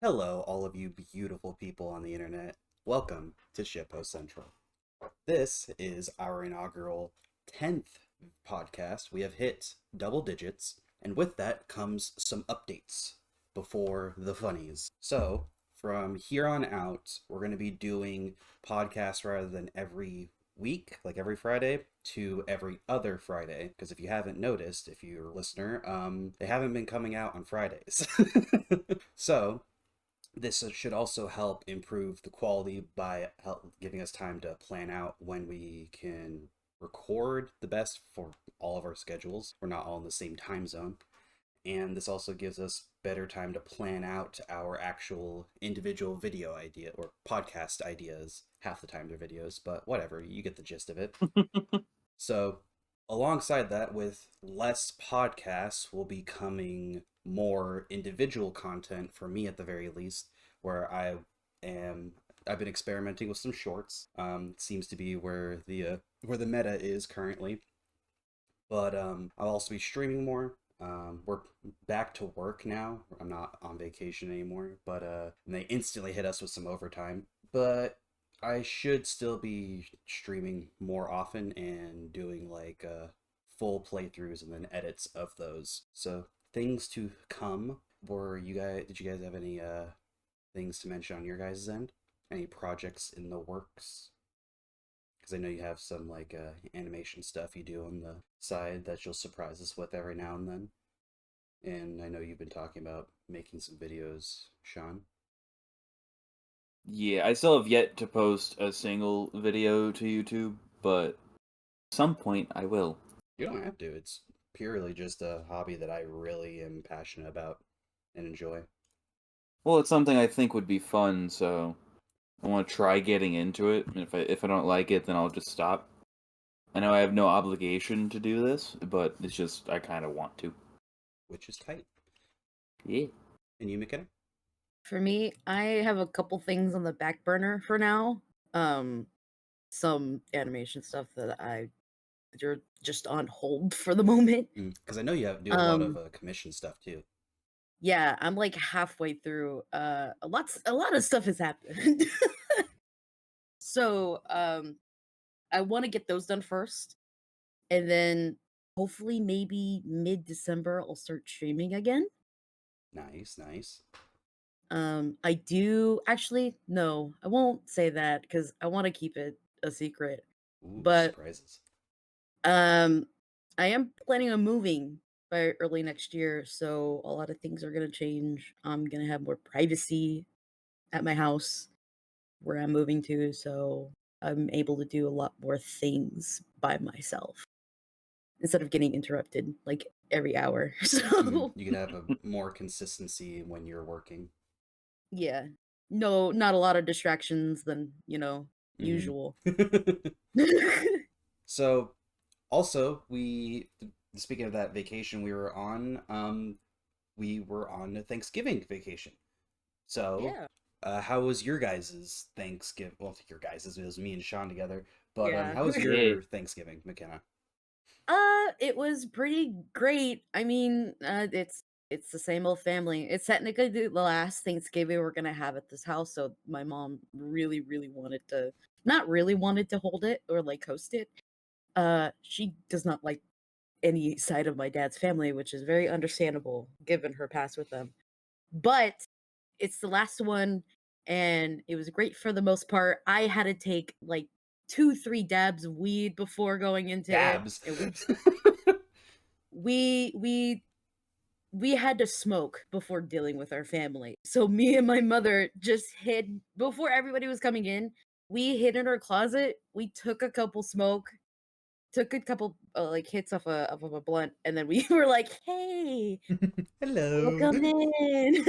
Hello, all of you beautiful people on the internet. Welcome to Shitpost Central. This is our inaugural 10th podcast. We have hit double digits, and with that comes some updates before the funnies. So, from here on out, we're going to be doing podcasts rather than every week, like every Friday, to every other Friday. Because if you haven't noticed, if you're a listener, they haven't been coming out on Fridays. So, this should also help improve the quality by giving us time to plan out when we can record the best for all of our schedules. We're not all in the same time zone. And this also gives us better time to plan out our actual individual video idea or podcast ideas. Half the time they're videos, but whatever, you get the gist of it. So, alongside that, with less podcasts, will be coming more individual content for me at the very least, where I've been experimenting with some shorts. Seems to be where the meta is currently. But I'll also be streaming more. We're back to work now. I'm not on vacation anymore, but and they instantly hit us with some overtime. But I should still be streaming more often and doing like full playthroughs and then edits of those. So things to come. Did you guys have any things to mention on your guys' end? Any projects in the works? Because I know you have some like animation stuff you do on the side that you'll surprise us with every now and then. And I know you've been talking about making some videos, Sean. Yeah, I still have yet to post a single video to YouTube, but at some point I will. You don't have to. It's purely just a hobby that I really am passionate about and enjoy. Well, it's something I think would be fun, so I want to try getting into it. And if I don't like it, then I'll just stop. I know I have no obligation to do this, but it's just I kind of want to. Which is tight. Yeah. And you, McKenna? For me, I have a couple things on the back burner for now. Some animation stuff they're just on hold for the moment. Because I know you do a lot of commission stuff too. Yeah, I'm like halfway through. A lot of stuff has happened. So, I want to get those done first, and then hopefully maybe mid-December I'll start streaming again. Nice. I do actually no, I won't say that because I want to keep it a secret. Ooh, But surprises. I am planning on moving by early next year, so a lot of things are gonna change. I'm gonna have more privacy at my house where I'm moving to, so I'm able to do a lot more things by myself instead of getting interrupted like every hour. So You can have a more consistency when you're working. yeah. No, not a lot of distractions than, usual. So, also, speaking of that vacation we were on a Thanksgiving vacation. So, Yeah. how was your guys' Thanksgiving? Well, your guys' it was me and Sean together. But Yeah. how was your Thanksgiving, McKenna? It was pretty great. I mean, it's the same old family. It's technically the last Thanksgiving we're gonna have at this house, so my mom really, really wanted to not really wanted to hold it or like host it. She does not like any side of my dad's family, which is very understandable given her past with them. But it's the last one, and it was great for the most part. I had to take like 2, 3 dabs of weed before going into Dabs. it. And we had to smoke before dealing with our family. So me and my mother just hid before everybody was coming in. We hid in our closet. We took a couple took a couple like hits of a blunt, and then we were like, "Hey, Hello. welcome in.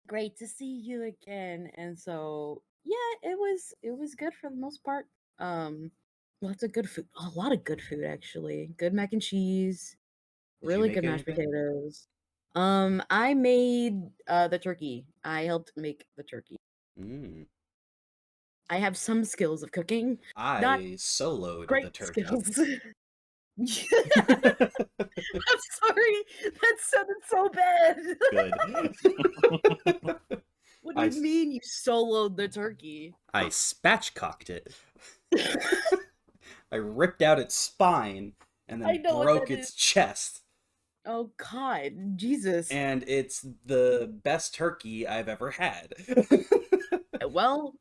Great to see you again." And so yeah, it was good for the most part. Lots of good food, a lot of good food actually. Good mac and cheese, Did you really make good mashed anything? potatoes. I made the turkey. I helped make the turkey. Mm. I have some skills of cooking, not I soloed the great turkey. skills. I'm sorry. That sounded so bad. Good. do you mean you soloed the turkey? I spatchcocked it. I ripped out its spine and I then know what broke that its is. chest. Oh God, Jesus. And it's the best turkey I've ever had. Well,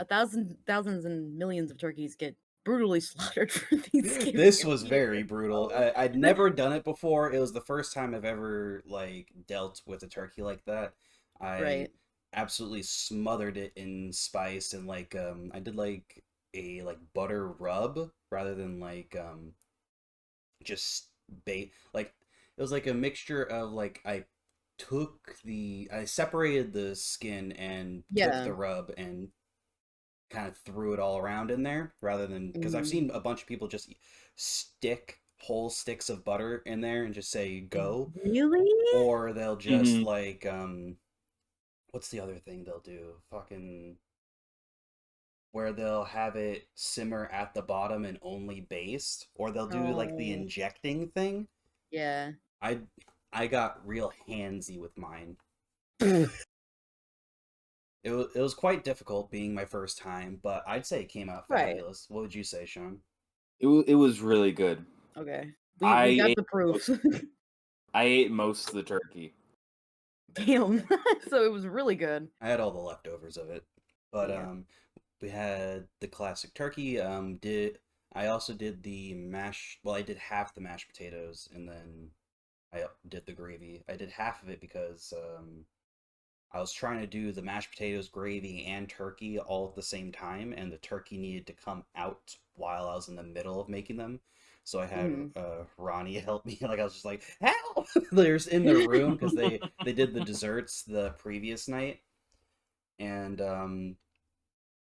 thousands, and millions of turkeys get brutally slaughtered for Thanksgiving This was every very year. brutal. So. I'd never done it before. It was the first time I've ever like dealt with a turkey like that. I Right. absolutely smothered it in spice and like I did like a like butter rub rather than like just bait like it was like a mixture of like I separated the skin and took Yeah. the rub and kind of threw it all around in there rather than because I've Mhm. seen a bunch of people just stick whole sticks of butter in there and just say go, Really? or they'll just hmm like what's the other thing they'll do? Fucking where they'll have it simmer at the bottom and only baste, or they'll do like the Oh, injecting thing. yeah. I I got real handsy with mine. It was quite difficult being my first time, but I'd say it came out Right. fabulous. What would you say, Sean? it was really good. Okay. I We got ate the proof. most, I ate most of the turkey. Damn. So it was really good. I had all the leftovers of it, but Yeah. we had the classic turkey. Did I also did the mash? Well, I did half the mashed potatoes, and then I did the gravy. I did half of it because I was trying to do the mashed potatoes, gravy, and turkey all at the same time, and the turkey needed to come out while I was in the middle of making them. So I had Mhm. Ronnie help me. Like I was just like, "Help!" They're in their room because they did the desserts the previous night, and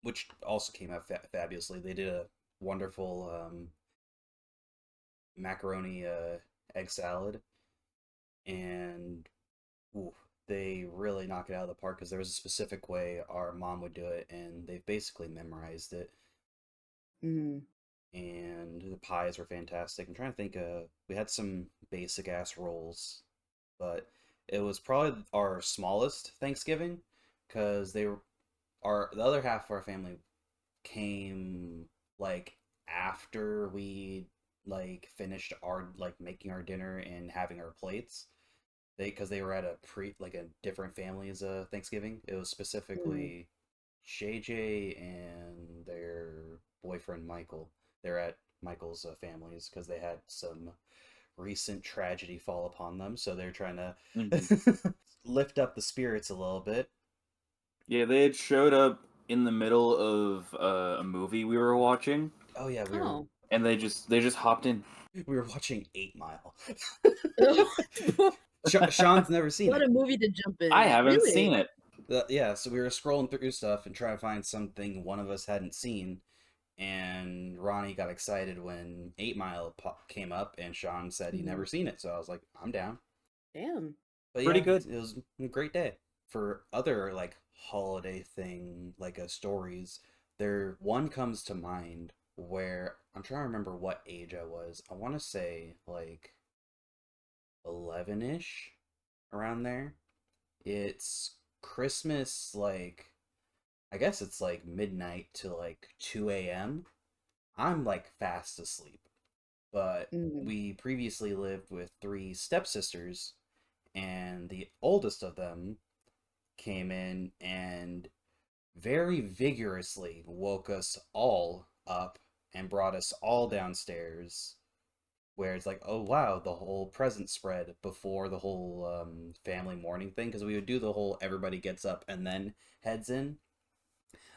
which also came out fabulously. They did a wonderful macaroni egg salad, and ooh, they really knock it out of the park because there was a specific way our mom would do it, and they've basically memorized it. Mhm. And the pies were fantastic. I'm trying to think. We had some basic ass rolls, but it was probably our smallest Thanksgiving because they were our the other half of our family came like after we like finished our like making our dinner and having our plates. Because they were at a like a different family's Thanksgiving. It was Mhm. specifically Shay J and their boyfriend Michael. They're at Michael's families because they had some recent tragedy fall upon them, so they're trying hmm to lift up the spirits a little bit. Yeah, they had showed up in the middle of a movie we were watching, Oh yeah, Oh. and they just hopped in. we were watching 8 Mile. What Sean's never seen a it. movie to jump I in. haven't Really? seen it. Yeah, so we were scrolling through stuff and trying to find something one of us hadn't seen, and Ronnie got excited when 8 Mile came up, and Sean said he Mhm. never seen it, so I was like, I'm down. Damn. But Pretty yeah, good. it was a great day. For other like holiday thing like stories, there one comes to mind where I'm trying to remember what age I was. I want to say like 11ish, around there. It's Christmas, like I guess it's like midnight to like 2 a.m. I'm like fast asleep, but Mhm. we previously lived with three stepsisters, and the oldest of them came in and very vigorously woke us all up and brought us all downstairs. Where it's like, oh wow, the whole present spread before the whole family mourning thing, because we would do the whole everybody gets up and then heads in.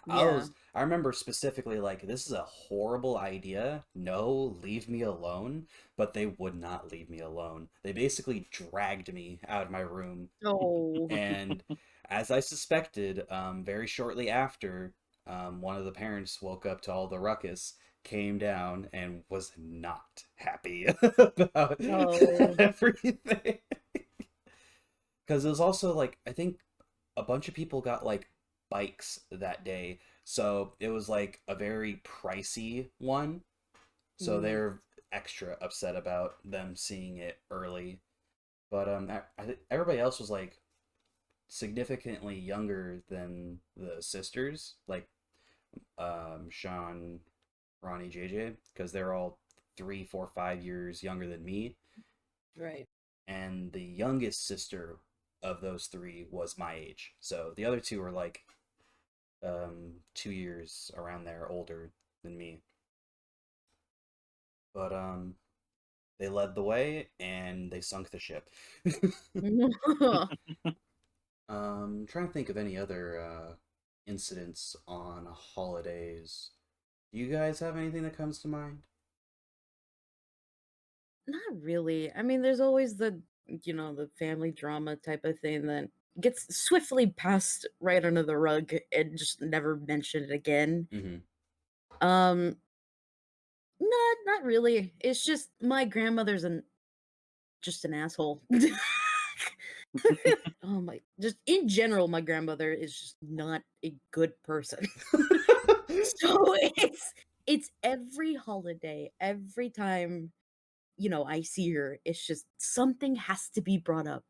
Yeah. I remember specifically like this is a horrible idea. No, leave me alone. But they would not leave me alone. They basically dragged me out of my room, Oh. and as I suspected, very shortly after, one of the parents woke up to all the ruckus, came down, and was not happy about No. everything. Because it was also like I think a bunch of people got like bikes that day, so it was like a very pricey one. So Mhm. they're extra upset about them seeing it early. But everybody else was like significantly younger than the sisters, like Sean, Ronnie, JJ, because they're all 3, 4, 5 years younger than me. Right. And the youngest sister of those three was my age. So the other two are like 2 years around there older than me. But they led the way and they sunk the ship. Trying to think of any other incidents on holidays. Do you guys have anything that comes to mind? Not really. I mean, there's always the family drama type of thing that gets swiftly passed right under the rug and just never mentioned again. Mm-hmm. Not really. It's just my grandmother's just an asshole. Oh my, just in general, my grandmother is just not a good person. So it's every holiday, every time, I see her, it's just something has to be brought up.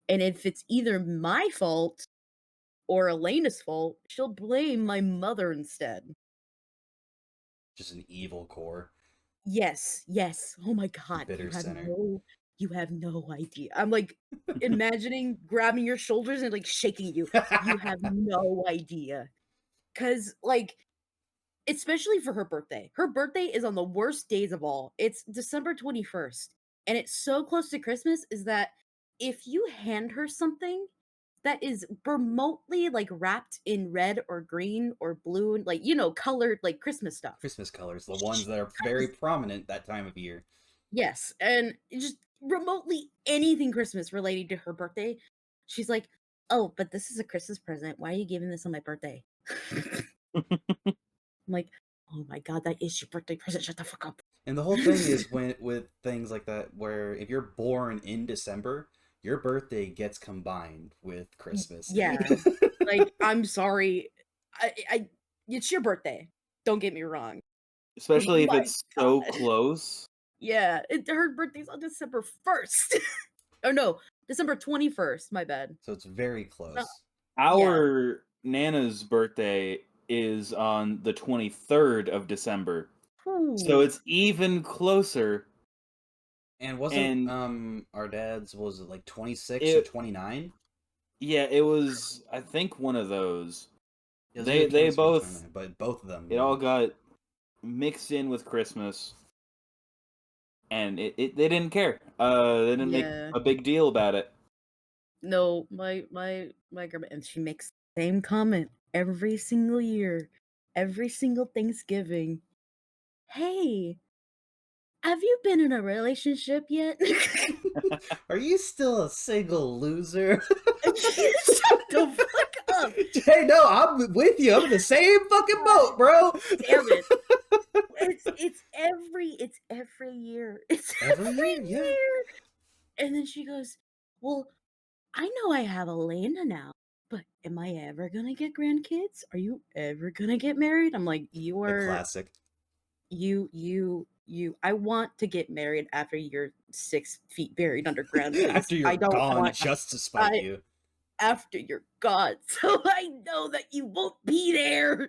And if it's either my fault or Elena's fault, she'll blame my mother instead. Just an evil core. Yes, yes. Oh my god, Bitter center. you have no idea. I'm like imagining grabbing your shoulders and like shaking you. You have no idea. Cause like especially for her birthday. Her birthday is on the worst days of all. It's December 21st. And it's so close to Christmas is that if you hand her something that is remotely like wrapped in red or green or blue, like colored like Christmas stuff. Christmas colors, the ones that are very prominent that time of year. Yes, and just remotely anything Christmas related to her birthday, she's like, "Oh, but this is a Christmas present. Why are you giving this on my birthday?" I'm like, "Oh my god, that is your birthday present. Shut the fuck up." And the whole thing is when with things like that, where if you're born in December, your birthday gets combined with Christmas. Yeah, like I'm sorry, I it's your birthday. Don't get me wrong. Especially if My it's so God. close. Yeah, her birthday's on December 1st. Oh no, December 21st. My bad. So it's very close. Our Nana's birthday is on the 23rd of December. So Ooh. it's even closer. And wasn't And our dad's, was it like 26 or 29? yeah, it was I think one of those. It was They either 26 or both 29, but both of them. it all got mixed in with Christmas. And they didn't care. They didn't make Yeah. a big deal about it. No, my grandma, and she makes the same comment every single year, every single Thanksgiving. Hey, have you been in a relationship yet? Are you still a single loser? Shut the fuck up! Hey, no, I'm with you. I'm in the same fucking boat, bro. Damn it! It's every year. It's Every every year, yeah. year. And then she goes, "Well, I know I have Elena now, but am I ever gonna get grandkids? Are you ever gonna get married?" I'm like, "You The are classic. you. I want to get married after you're 6 feet buried underground. 'Cause After you're I don't gone, want just to spite I you. after you're gone, so I know that you won't be there."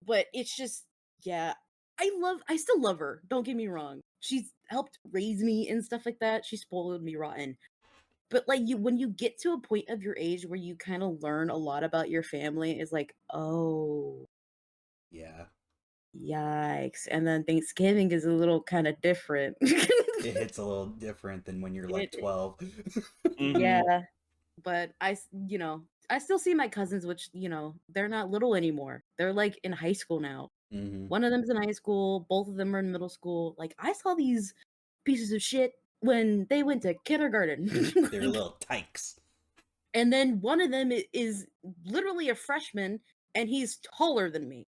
But it's just, yeah, I still love her. Don't get me wrong. She's helped raise me and stuff like that. She spoiled me rotten. But like when you get to a point of your age where you kind of learn a lot about your family, is like, oh, Yeah. yikes. And then Thanksgiving is a little kind of different. It hits a little different than when you're like It- 12. Mhm. yeah, but I still see my cousins, which, they're not little anymore. They're like in high school now. Mm-hmm. One of them's in high school, both of them are in middle school. Like I saw these pieces of shit when they went to kindergarten. They're little tykes. And then one of them is literally a freshman and he's taller than me.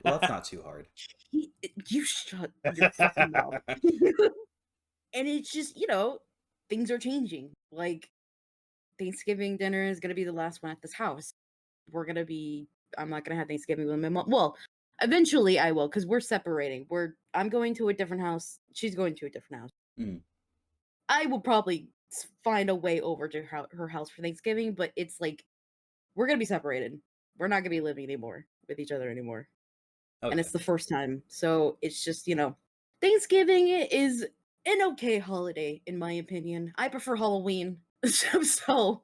Well, that's not too hard. You shut your fucking mouth. And it's just, things are changing. Like Thanksgiving dinner is going to be the last one at this house. I'm not going to have Thanksgiving with my mom. Well, eventually I will, because we're separating. I'm going to a different house. She's going to a different house. Mm. I will probably find a way over to her house for Thanksgiving, but it's like we're gonna be separated. We're not gonna be living anymore with each other anymore, Oh and yeah. it's the first time. So it's just Thanksgiving is an okay holiday in my opinion. I prefer Halloween. So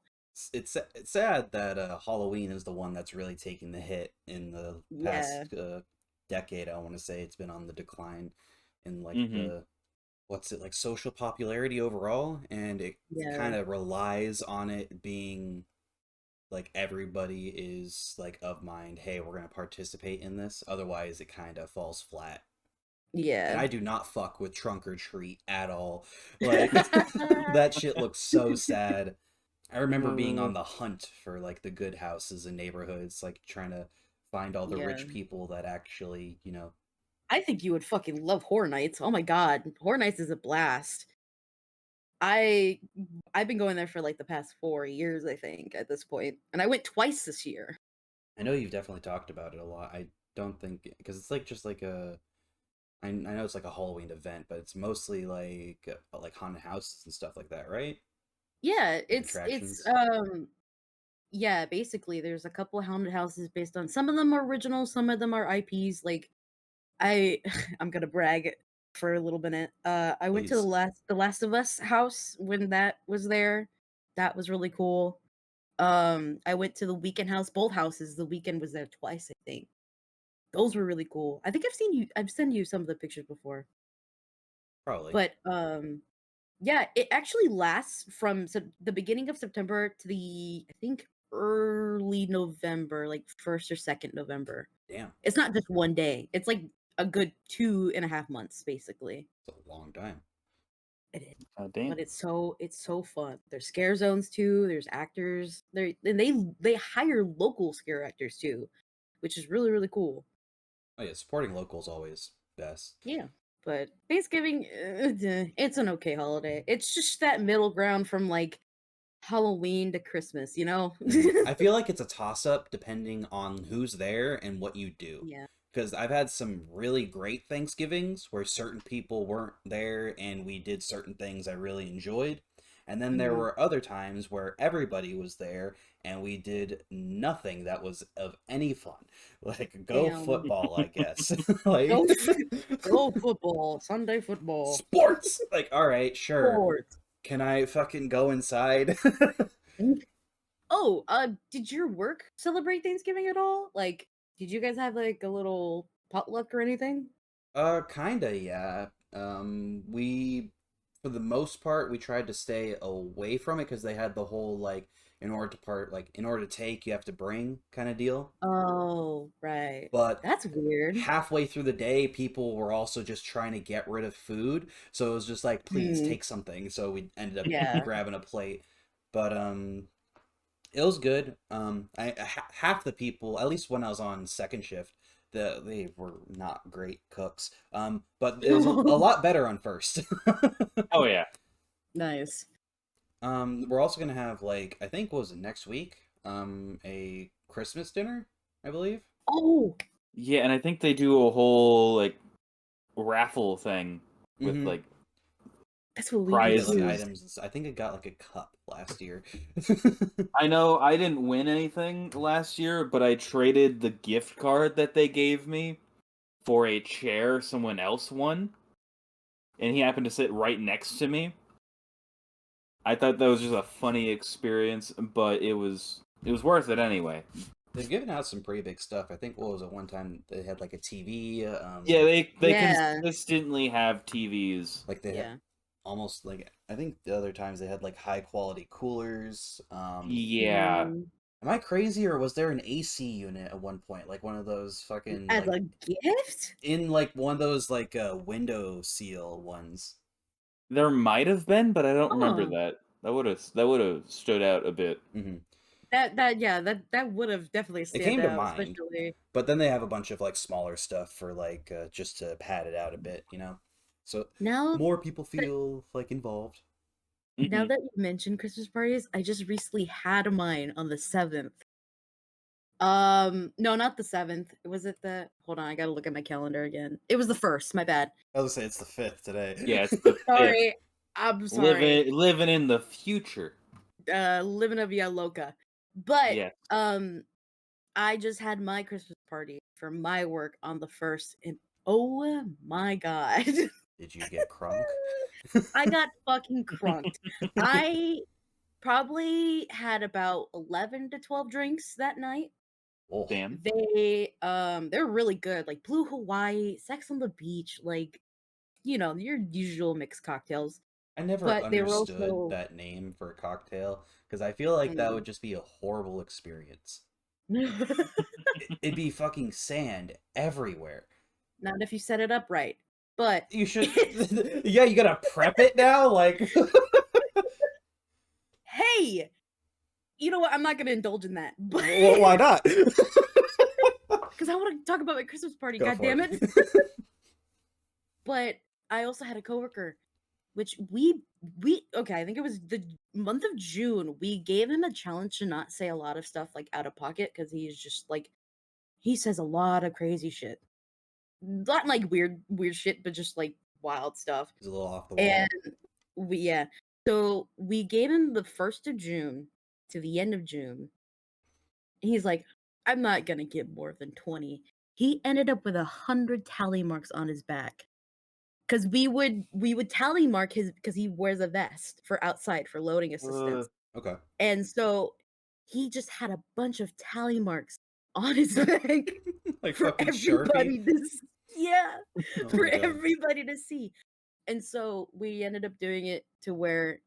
It's sad that Halloween is the one that's really taking the hit in the yeah, past decade. I want to say it's been on the decline in like Mm-hmm. the what's it like social popularity overall, and it yeah, kind of relies on it being like everybody is like of mind. Hey, we're gonna participate in this. Otherwise, it kind of falls flat. And yeah. I do not fuck with trunk or treat at all. Like that shit looks so sad. I remember being on No. the hunt for like the good houses in neighborhoods, like trying to find all the Yeah. rich people that actually, I think you would fucking love Horror Nights. Oh my god, Horror Nights is a blast. I I've been going there for like the past 4 years, I think, at this point, and I went twice this year. I know you've definitely talked about it a lot. I don't think because it's like just like I know it's like a Halloween event, but it's mostly like haunted houses and stuff like that, right? Yeah, Like it's attractions. yeah, basically there's a couple of haunted houses based on some of them are original, some of them are IPs. Like I I'm gonna brag for a little minute. I went to Please. The Last of Us house when that was there. That was really cool. I went to the Weekend house, both houses. The Weekend was there twice, I think. Those were really cool. I think I've sent you some of the pictures before. Probably. But yeah, it actually lasts from the beginning of September to the I think early November, like 1st or 2nd November. Damn. It's not just one day. It's like a good 2.5 months, basically. It's a long time. It is. Damn. But it's so fun. There's scare zones too. There's actors. They hire local scare actors too, which is really really cool. Oh yeah, supporting locals always best. Yeah. But Thanksgiving, it's an okay holiday. It's just that middle ground from like Halloween to Christmas, you know? I feel like it's a toss up depending on who's there and what you do. Yeah. Because I've had some really great Thanksgivings where certain people weren't there and we did certain things I really enjoyed. And then there Mhm. were other times where everybody was there and we did nothing that was of any fun. Like, go Damn. football, I guess. Like, Go, go football. Sunday football. sports! Like, alright, sure. Sports. Can I fucking go inside? Oh, did your work celebrate Thanksgiving at all? Like, did you guys have like a little potluck or anything? Kinda, yeah. We, for the most part, we tried to stay away from it because they had the whole in order to take, you have to bring kind of deal. Oh, right. But That's weird. halfway through the day, people were also just trying to get rid of food, so it was just like, please Hmm. take something. So we ended up Yeah. grabbing a plate. But it was good. Half the people, at least when I was on second shift, they were not great cooks. But it was a lot better on first. Oh yeah. Nice. We're also gonna have like I think what was it next week? A Christmas dinner, I believe. Oh, Yeah, and I think they do a whole like raffle thing with Mm-hmm. like that's what we You do get like prizes. too. items. I think I got like a cup last year. I know I didn't win anything last year, but I traded the gift card that they gave me for a chair someone else won, and he happened to sit right next to me. I thought that was just a funny experience, but it was worth it anyway. They've given out some pretty big stuff. I think what was it one time they had like a TV. Yeah, they Yeah. consistently have TVs. Like they had Yeah. almost like I think the other times they had like high quality coolers. Yeah, Mm, Am I crazy or was there an AC unit at one point? Like one of those fucking as like a gift? in like one of those like window seal ones. there might have been, but I don't remember Oh, that. That would have stood out a bit. Hmm. that would have definitely It stand came to out, mind, especially. but then they have a bunch of like smaller stuff for like just to pad it out a bit. So Now more people that feel like involved. now Hmm. that you mentioned Christmas parties, I just recently had mine on the 7th. No, not the 7th. Was it the Hold on, I gotta look at my calendar again. It was the 1st, my bad. I was gonna say it's the 5th today. Yeah, it's the fifth. Sorry. I'm sorry. Living in the future. Living a Via Loca. But Yes. I just had my Christmas party for my work on the 1st, and oh my god. Did you get crunk? I got fucking crunked. I probably had about 11 to 12 drinks that night. Oh, Damn. They're really good. Like Blue Hawaii, Sex on the Beach, like, your usual mixed cocktails. I never But they were understood also that name for a cocktail because I feel like that would just be a horrible experience. It'd be fucking sand everywhere. not if you set it up right. But You should. Yeah, you gotta prep it now. Like, hey, you know what? I'm not gonna indulge in that. But why not? because I want to talk about my Christmas party. Go God for damn it. it! But I also had a coworker, which we okay. I think it was the month of June. We gave him a challenge to not say a lot of stuff like out of pocket because he's just like he says a lot of crazy shit, not like weird shit, but just like wild stuff. He's a little off the wall. And yeah, so we gave him the 1st of June to the end of June. He's like, I'm not gonna get more than 20. He ended up with 100 tally marks on his back. Cause we would tally mark his because he wears a vest for outside for loading assistance. Okay. And so he just had a bunch of tally marks on his back Like for fucking everybody Sharpie. to yeah, Oh for my God. everybody to see. And so we ended up doing it to where,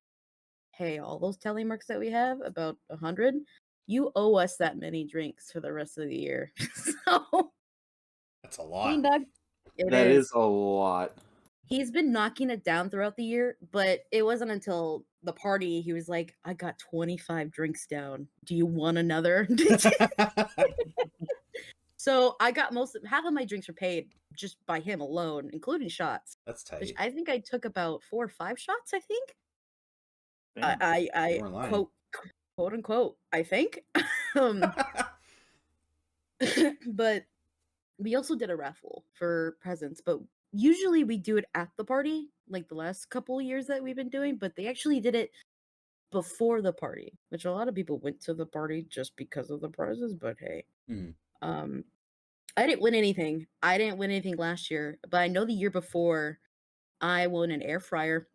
hey, all those tally marks that we have, about 100, you owe us that many drinks for the rest of the year. So That's a he lot. knocked it That is. is a lot. He's been knocking it down throughout the year, but it wasn't until the party he was like, I got 25 drinks down. Do you want another? So I got half of my drinks were paid just by him alone, including shots. That's Which tight. I think I took about 4 or 5 shots, I think. Damn. I You weren't lying. quote unquote, I think. Um, but we also did a raffle for presents, but usually we do it at the party, like the last couple of years that we've been doing, but they actually did it before the party, which a lot of people went to the party just because of the prizes, but hey. Mhm. I didn't win anything. I didn't win anything last year, but I know the year before I won an air fryer.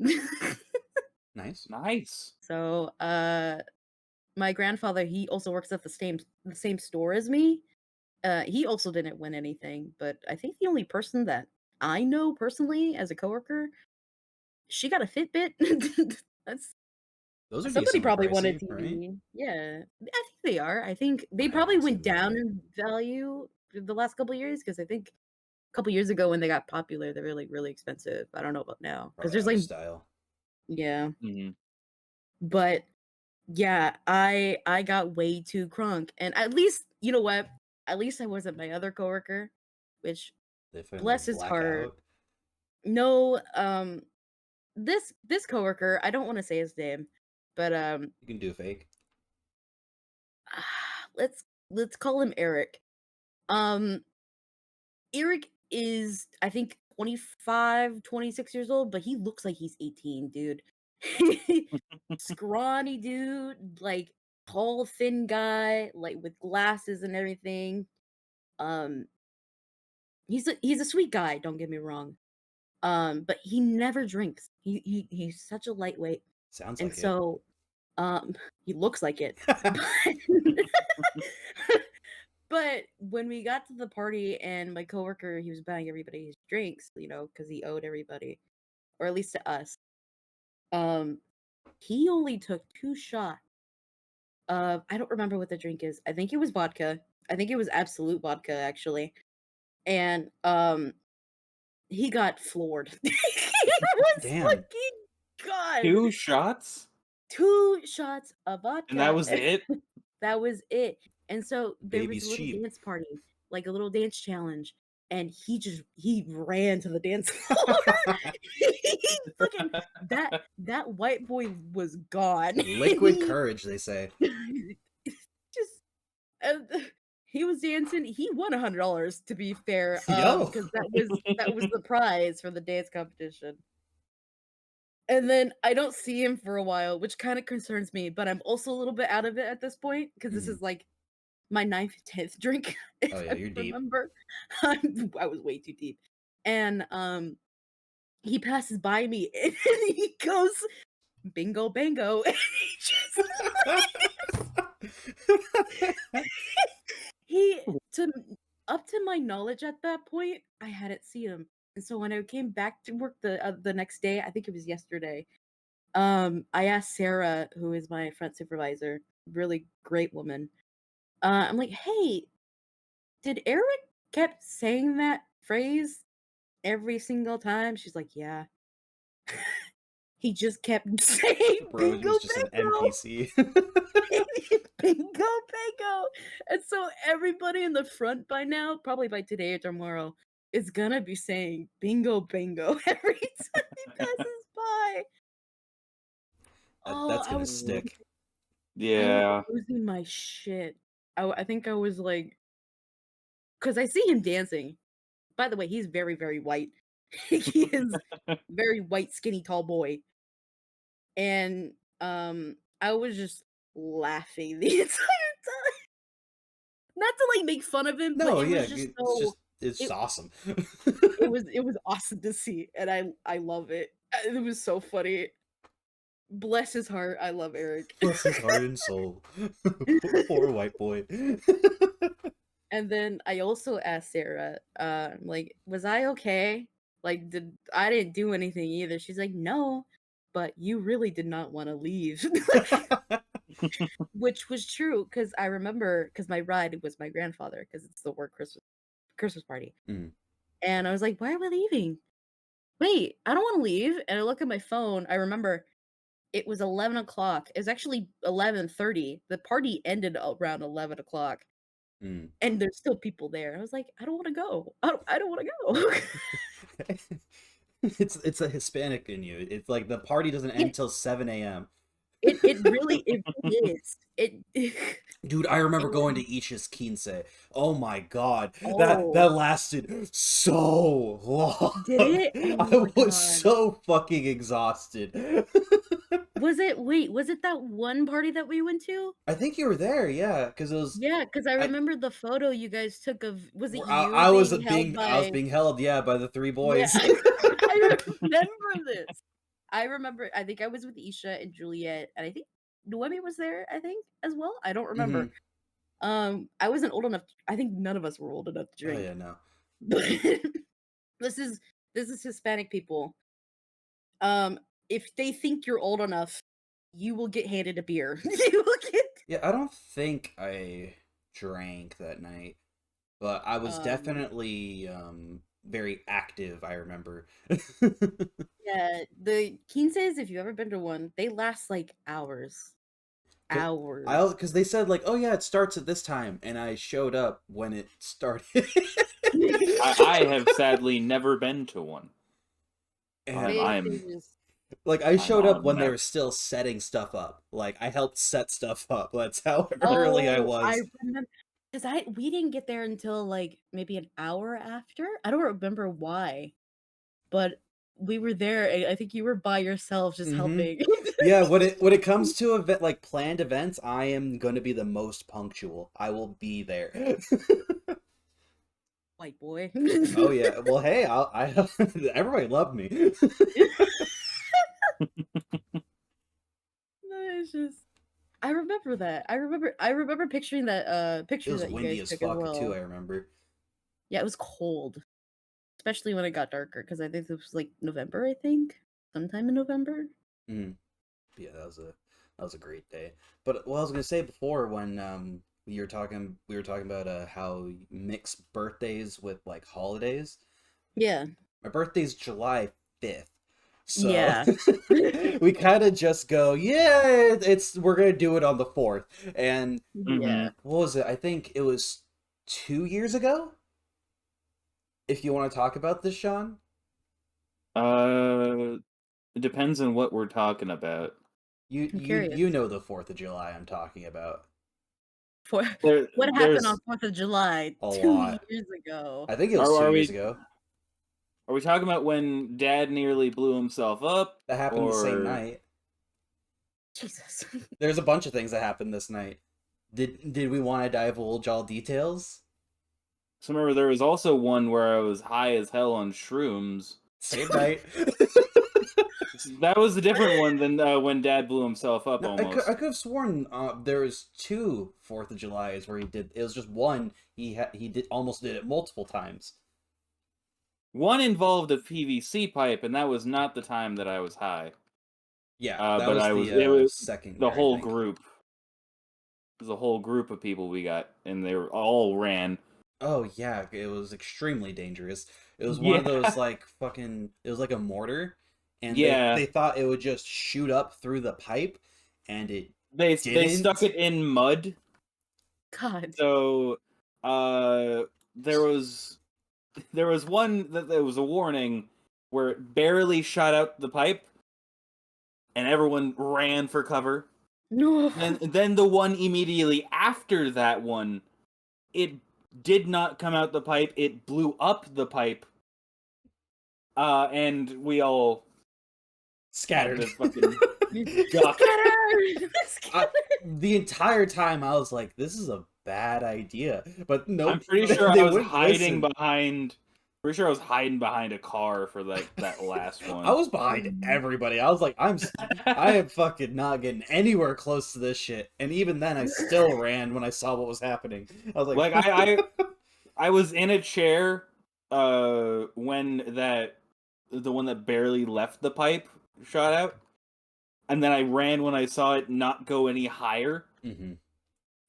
Nice. Nice. So, my grandfather, he also works at the same store as me. He also didn't win anything, but I think the only person that I know personally as a coworker, she got a Fitbit. That's Those are somebody decently probably won a pricey, right? TV. Yeah, I think they are. I think they I probably haven't went seen down that. in value the last couple of years because I think a couple years ago when they got popular, they were like really expensive. I don't know about now because Probably there's out of like style. yeah, Mhm. but yeah, I got way too crunk, and at least you know what? At least I wasn't my other coworker, which They fucking bless like his black heart. out. No, this coworker, I don't want to say his name, but You can do fake. let's call him Eric. Um, Eric is I think 25, 26 years old, but he looks like he's 18, dude. Scrawny dude, like tall, thin guy, like with glasses and everything. Um, he's a sweet guy, don't get me wrong. But he never drinks. He's such a lightweight. Sounds And like it. so he looks like it. But when we got to the party and my coworker, he was buying everybody his drinks, because he owed everybody, or at least to us. He only took 2 shots. I don't remember what the drink is. I think it was vodka. I think it was Absolute vodka actually. And he got floored. He was Damn. fucking gone. 2 shots? 2 shots of vodka. And that was it? That was it. And so there was Baby's a little cheap. dance party, like a little dance challenge, and he ran to the dance floor. He fucking that white boy was gone. Liquid courage, they say. Just uh, he was dancing. He won $100 to be fair, Yo. because that was the prize for the dance competition. And then I don't see him for a while, which kind of concerns me, but I'm also a little bit out of it at this point because this Mhm. is like my 9th, 10th drink, if Oh yeah, I you're deep. remember. I was way too deep. And he passes by me and he goes, bingo bango. And he to up to my knowledge at that point, I hadn't seen him. And so when I came back to work the next day, I think it was yesterday, I asked Sarah, who is my front supervisor, really great woman. I'm like, "Hey, did Eric kept saying that phrase every single time?" She's like, "Yeah." He just kept saying Bro, he bingo was just an bango. NPC. Bingo bango. And so everybody in the front by now, probably by today or tomorrow, is gonna be saying bingo bango every time he passes by. Oh, That's gonna stick. I was Yeah. losing my shit. I think I was like, because I see him dancing. By the way, he's very, very white. He is very white, skinny, tall boy. And I was just laughing the entire time. Not to like make fun of him, but No, it yeah, was just it's so it's it awesome. it was awesome to see, and I love it. It was so funny. Bless his heart. I love Eric. Bless his heart and soul. Poor white boy. And then I also asked Sarah, like, was I okay? Like, I didn't do anything either. She's like, no, but you really did not want to leave. Which was true, because I remember, because my ride was my grandfather, because it's the work Christmas party. Mm. And I was like, why are we leaving? Wait, I don't want to leave. And I look at my phone. I remember it was 11 o'clock. It was actually 11:30. The party ended around 11 o'clock. Mm. And there's still people there. I was like, I don't want to go. I don't want to go. It's a Hispanic in you. It's like the party doesn't Yeah, end till 7 a.m. it really is. Dude, I remember going And to Isha's Quince. Oh my god, that oh, that lasted so long. did it? Oh I my was god. so fucking exhausted. Was it that one party that we went to? I think you were there, yeah, because it was Yeah, because I I. remember the photo you guys took of, was it I, you I was being held I was by, being held, yeah, by the three yeah, boys. I remember this. I remember, I think I was with Isha and Juliet, and I think Noemi was there, I think, as well. I don't Hmm. remember. I wasn't old enough. I think none of us were old enough to Oh drink. yeah, no. But this is this is Hispanic people. If they think you're old enough, you will get handed a beer. You will get Yeah, I don't think I drank that night, but I was um definitely very active, I remember. yeah, the quinces, if you've ever been to one, they last like hours. Cause Hours. because they said like, oh yeah, it starts at this time, and I showed up when it started. I have sadly never been to one. And They I'm just like I I'm showed up on when they that. were still setting stuff up. Like I helped set stuff up. That's how early I oh, I was. remember because I we didn't get there until like maybe an hour after. I don't remember why, but we were there. I think you were by yourself just Hmm. helping. Yeah, when it comes to event like planned events, I am gonna be the most punctual. I will be there. White boy. Oh yeah. Well, hey, everybody loved me. No, it's just I remember that. I remember picturing that It picture was that you windy guys as took as fuck too, well. I remember. Yeah, it was cold, especially when it got darker because I think it was like November, I think. Sometime in November. Mm. Yeah, that was a great day. But what I was gonna say before when we were talking about how you mix birthdays with like holidays. Yeah. My birthday's July 5th. So Yeah. we kind of just go, yeah, it's we're gonna do it on the 4th. And Hmm. Yeah. what was it? I think it was 2 years ago. If you want to talk about this, Sean. It depends on what we're talking about. I'm You curious. know the 4th of July I'm talking about. For There, what happened on there's 4th of July A 2 lot. years ago? I think it was two are years we ago. Are we talking about when Dad nearly blew himself up? That happened the same or- night. Jesus. There's a bunch of things that happened this night. Did we want to divulge all details? So remember, there was also one where I was high as hell on shrooms. Same night. That was a different one than when Dad blew himself up. No, Almost. I could have sworn there was 2 4th of Julys where he did. It was just one. He almost did it multiple times. One involved a PVC pipe, and that was not the time that I was high. Yeah, that but was it was second. The year, I whole think. group. It was a whole group of people we got, and they were all ran. Oh yeah, it was extremely dangerous. It was one of Yeah. those like fucking. It was like a mortar, and Yeah. they thought it would just shoot up through the pipe, and it They didn't? stuck it in mud. God. So, there was one that there was a warning where it barely shot out the pipe, and everyone ran for cover. No. And then the one immediately after that one, it did not come out the pipe. It blew up the pipe, and we all scattered. had to fucking duck. The entire time I was like, "This is a bad idea," but no, I'm pretty sure they I was wouldn't hiding listen. behind. Pretty sure I was hiding behind a car for that last one. I was behind everybody. I was like, I am fucking not getting anywhere close to this shit. And even then, I still ran when I saw what was happening. I was like, I was in a chair when the one that barely left the pipe shot out, and then I ran when I saw it not go any higher, Mhm.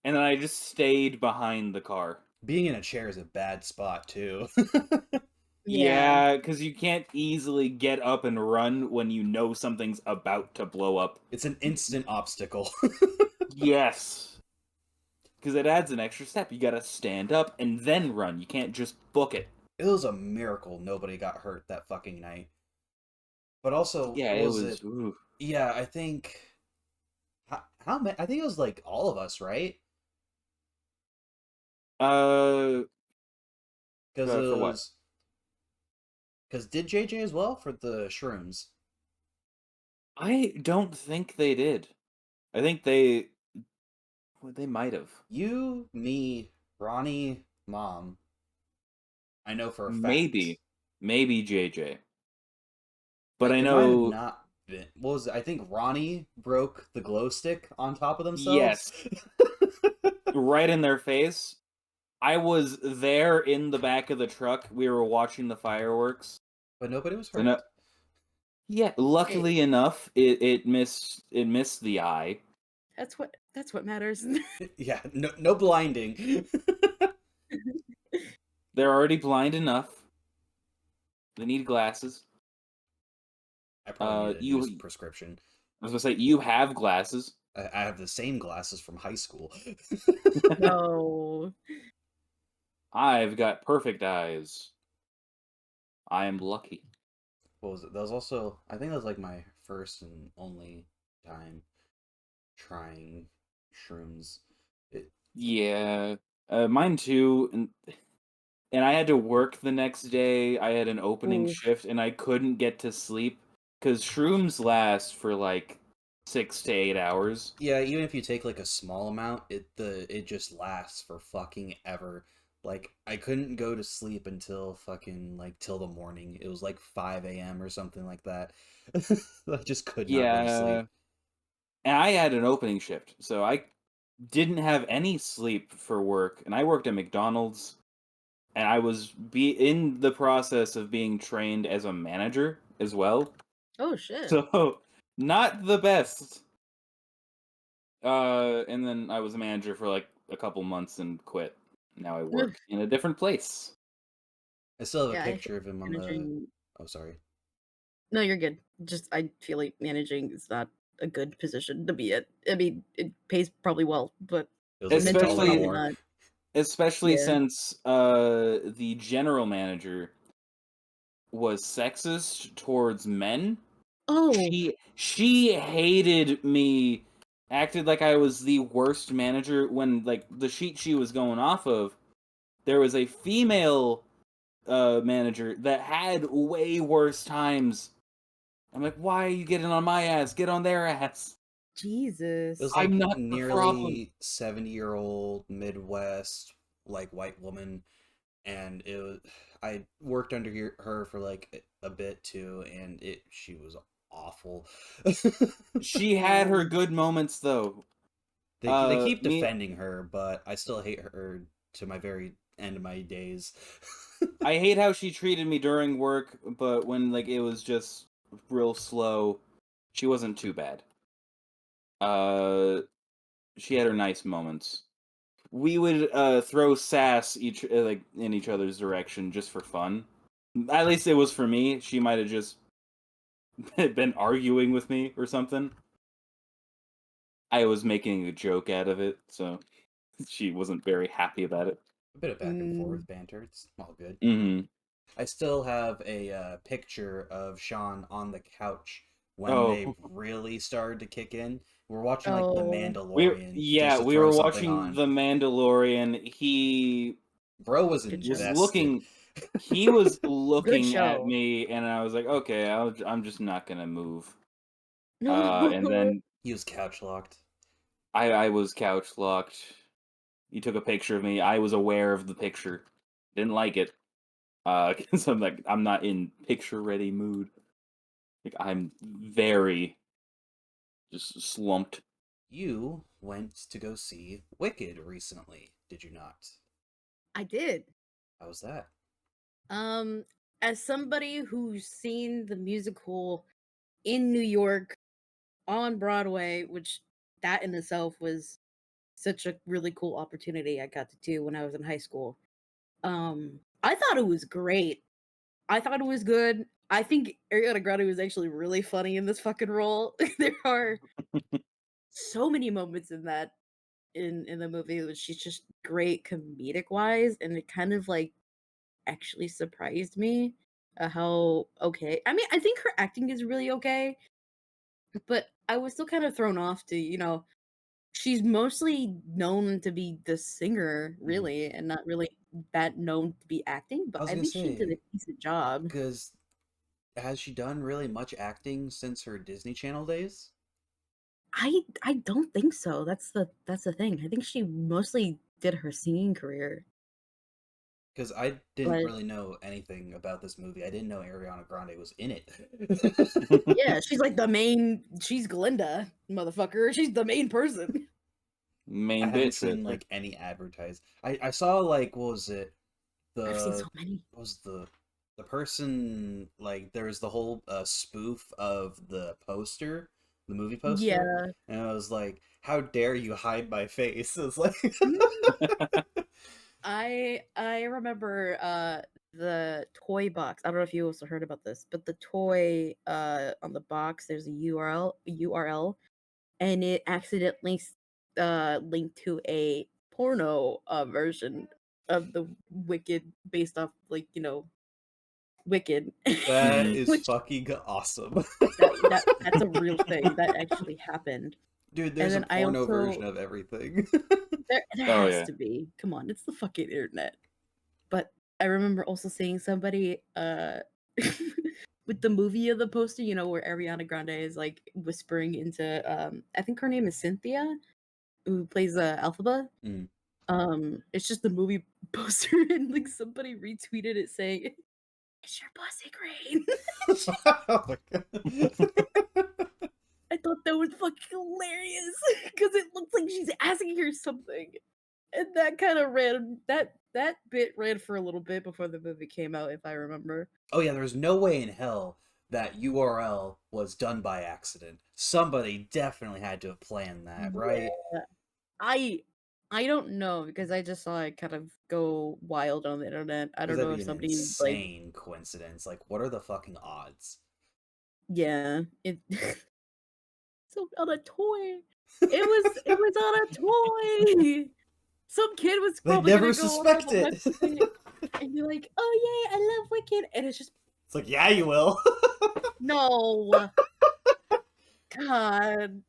and then I just stayed behind the car. Being in a chair is a bad spot too. Yeah, because you can't easily get up and run when you know something's about to blow up. It's an instant obstacle. Yes. Because it adds an extra step. You gotta stand up and then run. You can't just book it. It was a miracle nobody got hurt that fucking night. But also, Yeah, it was. Ooh. Yeah, I think. How many? I think it was like all of us, right? Because For what? Because did JJ as well for the shrooms? I don't think they did. I think they. Well, they might have. You, me, Ronnie, Mom. I know for a fact. Maybe JJ. But I It might have know. not been. What was it? I think Ronnie broke the glow stick on top of themselves. Yes. Right in their face. I was there in the back of the truck. We were watching the fireworks. But nobody was So hurt. Yeah, luckily enough, it missed the eye. That's what matters. Yeah, no blinding. They're already blind enough. They need glasses. I probably need a new prescription. I was gonna say, you have glasses. I have the same glasses from high school. No. I've got perfect eyes. I am lucky. What was it? That was also, I think that was like my first and only time trying shrooms. Yeah, mine too. And I had to work the next day. I had an opening Oof. shift, and I couldn't get to sleep because shrooms last for like 6 to 8 hours. Yeah, even if you take like a small amount, it just lasts for fucking ever. Like I couldn't go to sleep until fucking like till the morning. It was like 5 a.m. or something like that. I just could not go to sleep. And I had an opening shift, so I didn't have any sleep for work, and I worked at McDonald's, and I was in the process of being trained as a manager as well. Oh shit. So not the best. And then I was a manager for like a couple months and quit. Now I work in a different place. I still have Yeah, a picture of him on the. Oh, sorry. No, you're good. Just I feel like managing is not a good position to be at. I mean, it pays probably well, but It was like Especially- mentally $1 more. not. Especially Yeah. since the general manager was sexist towards men. Oh, She hated me, acted like I was the worst manager when like the sheet she was going off of, there was a female manager that had way worse times. I'm like, why are you getting on my ass? Get on their ass. Jesus. It was I'm like not the problem. nearly 70-year-old Midwest like white woman, and it was I worked under her for like a bit too, and she was awful. She had her good moments though. They keep Me, defending her, but I still hate her to my very end of my days. I hate how she treated me during work, but when like it was just real slow, she wasn't too bad. Uh, she had her nice moments. We would throw sass like in each other's direction just for fun. At least it was for me. She might have just been arguing with me or something. I was making a joke out of it, so she wasn't very happy about it. A bit of back and forth banter. It's all good. Mm-hmm. I still have a picture of Sean on the couch when they Oh, really started to kick in. We're watching like The Oh. Mandalorian just to we throw were something watching on. The Mandalorian. He Bro was Good was show. invested. looking at show. me, and I was like, okay, I'm just not gonna move. No. And then He was couch locked. I was couch locked. He took a picture of me. I was aware of the picture. Didn't like it. Because I'm like, I'm not in picture ready mood. Like I'm very just slumped. You went to go see Wicked recently, did you not? I did. How was that? As somebody who's seen the musical in New York on Broadway, which that in itself was such a really cool opportunity I got to do when I was in high school. I thought it was great. I thought it was good. I think Ariana Grande was actually really funny in this fucking role. There are so many moments in that in the movie where she's just great comedic wise, and it kind of like actually surprised me how okay. I mean, I think her acting is really okay, but I was still kind of thrown off to, she's mostly known to be the singer, really, and not really that known to be acting, I but was I gonna think she did a say, decent job. because has she done really much acting since her Disney Channel days? I don't think so. That's the thing. I think she mostly did her singing career. Because I didn't But really know anything about this movie. I didn't know Ariana Grande was in it. yeah, she's like the main she's Glinda, motherfucker. She's the main person. I Main haven't bitch right seen there. like any advertise. I saw like what was it? I've seen The so many. what was the person like there was the whole spoof of the poster, the movie poster, Yeah. and I was like, how dare you hide my face? It's like I remember the toy box. I don't know if you also heard about this, but the toy on the box there's a URL and it accidentally linked to a porno version of the Wicked based off like, Wicked. that Mhm. is Which fucking awesome. that's a real thing that actually happened. Dude, And there's a then I porno version also of everything. there Oh has yeah. to be. Come on, it's the fucking internet. But I remember also seeing somebody with the movie of the poster, where Ariana Grande is like whispering into I think her name is Cynthia, who plays Alphaba. Mm. It's just the movie poster and like somebody retweeted it saying, "Is your pussy green?" Oh my God. I thought that was fucking hilarious because it looks like she's asking her something. And that kind of that bit ran for a little bit before the movie came out, if I remember. Oh yeah, there's no way in hell that URL was done by accident. Somebody definitely had to have planned that, right? Yeah. I don't know because I just saw it kind of go wild on the internet. I Because don't that'd know be if an somebody like insane coincidence. Like, what are the fucking odds? yeah, it so on a toy. It was on a toy. Some kid was They'd probably never gonna go on suspect the it. website and be like, "Oh yay, I love Wicked," and it's just It's like, yeah, you will. no. God.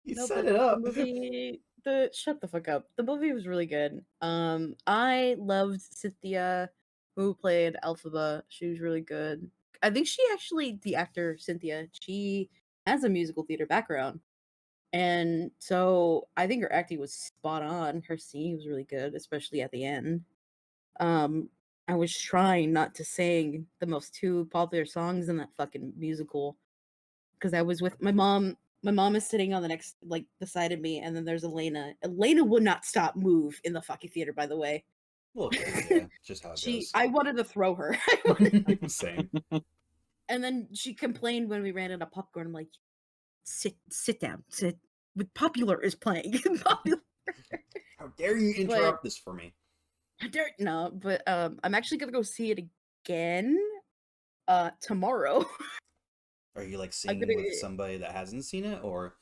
You No, set but it the up. movie the shut the fuck up. The movie was really good. I loved Cynthia, who played Elphaba. She was really good. I think she actually, the actor Cynthia, she has a musical theater background. And so I think her acting was spot on. Her singing was really good, especially at the end. Um, I was trying not to sing the most two popular songs in that fucking musical because I was with my mom. My mom is sitting on the next, like, beside me, and then there's Elena. Elena would not stop move in the fucking theater, by the way. A little crazy, yeah. Just how it goes. I wanted to throw her. Same. And then she complained when we ran out of popcorn. I'm like, sit down, sit. With Popular is playing. Popular. How dare you interrupt this for me? No, but I'm actually gonna go see it again tomorrow. Are you like seeing gonna- with somebody that hasn't seen it, or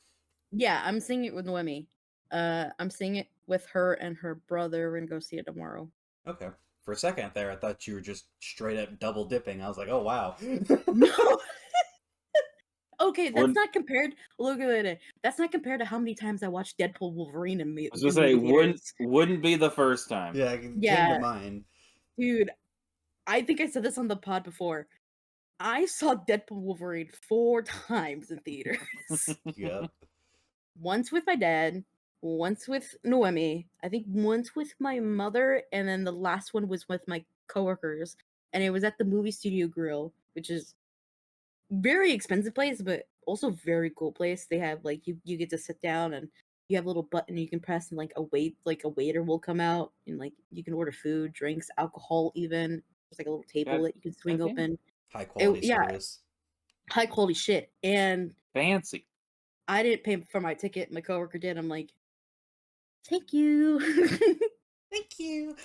Yeah, I'm seeing it with Noemi. I'm seeing it with her and her brother. We're gonna go see it tomorrow. okay? For a second there, I thought you were just straight up double dipping. I was like, oh wow. No. Okay, that's Wouldn't- not compared. Look at it. That's not compared to how many times I watched Deadpool, Wolverine, and me. I was gonna say wouldn't be the first time. Yeah, it came Yeah. to mind. Dude, I think I said this on the pod before. I saw Deadpool, Wolverine 4 times in theaters. Yep. Once with my dad, once with Noemi, I think once with my mother, and then the last one was with my coworkers. And it was at the Movie Studio Grill, which is very expensive place, but also very cool place. They have like you get to sit down and you have a little button you can press and like a waiter will come out and like you can order food, drinks, alcohol even. There's like a little table God- that you can swing goddamn. open. High quality yeah. service. High quality shit. And Fancy. I didn't pay for my ticket. My coworker did. I'm like, thank you. Thank you.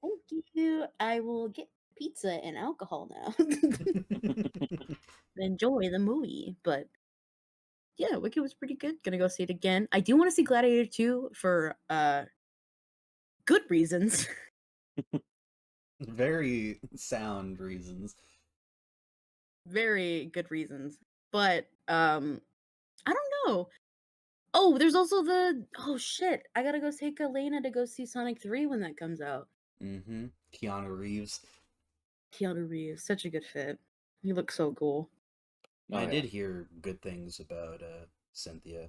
Thank you. I will get pizza and alcohol now. Enjoy the movie. But yeah, Wicked was pretty good. Gonna go see it again. I do want to see Gladiator 2 for good reasons. Very sound reasons. Very good reasons. But I don't know. Oh, there's also oh shit. I gotta go take Elena to go see Sonic 3 when that comes out. Mm-hmm. Keanu Reeves. Keanu Reeves, such a good fit. He looks so cool. Oh, I yeah. did hear good things about Cynthia.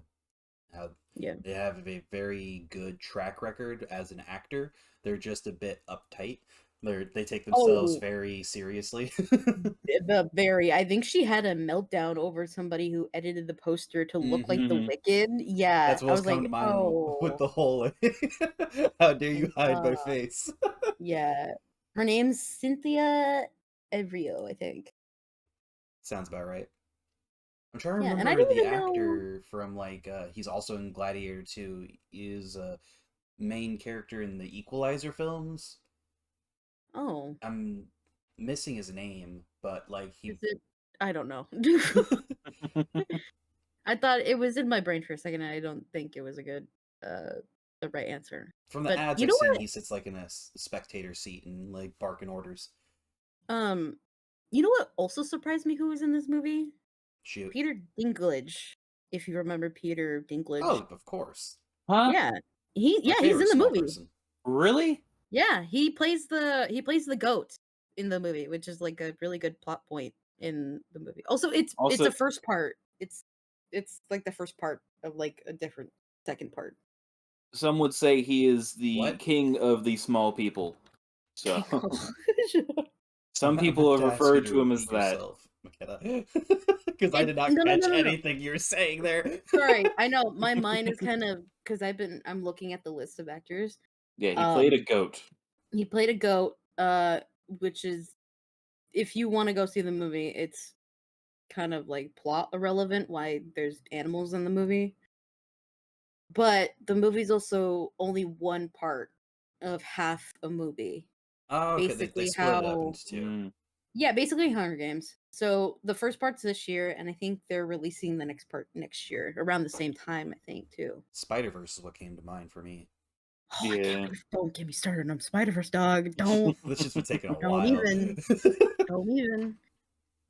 How Yeah. they have a very good track record as an actor. They're just a bit uptight. They take themselves Oh. very seriously. I think she had a meltdown over somebody who edited the poster to look like the Mhm. Wicked. Yeah. That's I what's was coming like, to mind oh. with the whole how dare you hide my God. face. Yeah. Her name's Cynthia Evrio, I think. Sounds about right. I'm trying to Yeah, and I remember didn't the even know- actor from like he's also in Gladiator 2 is a main character in the Equalizer films. Oh. I'm missing his name, but like he Is it? I don't know. I thought it was in my brain for a second, and I don't think it was a good, the right answer. from the But ads you I've know seen, what? he sits like in a spectator seat and like barking orders. You know what also surprised me? Who was in this movie? Shoot. Peter Dinklage. If you remember Peter Dinklage. Oh, of course. Huh? Yeah. My He's in favorite the small movie. person. Really? Yeah, he plays the goat in the movie, which is like a really good plot point in the movie. Also, it's Also- a first part. It's like the first part of like a different second part. Some would say he is the What? king of the small people. So Oh. some I'm people have gonna ask you referred to to him as repeat that. yourself, Makeda. Because I did not No, no, catch no, no, no. anything you were saying there. Sorry, I know my mind is kind of because I'm looking at the list of actors. Yeah, he played a Um, goat. He played a goat, which is if you want to go see the movie, it's kind of like plot irrelevant why there's animals in the movie. But the movie's also only one part of half a movie. Oh, okay. They Basically split it up how- into two. Mm. Yeah, basically Hunger Games. So the first part's this year, and I think they're releasing the next part next year, around the same time, I think, too. Spider-Verse is what came to mind for me. Oh, I can't Yeah. believe- don't get me started on Spider-Verse, dog. Don't. That's just been taking a Don't while. even. Don't even.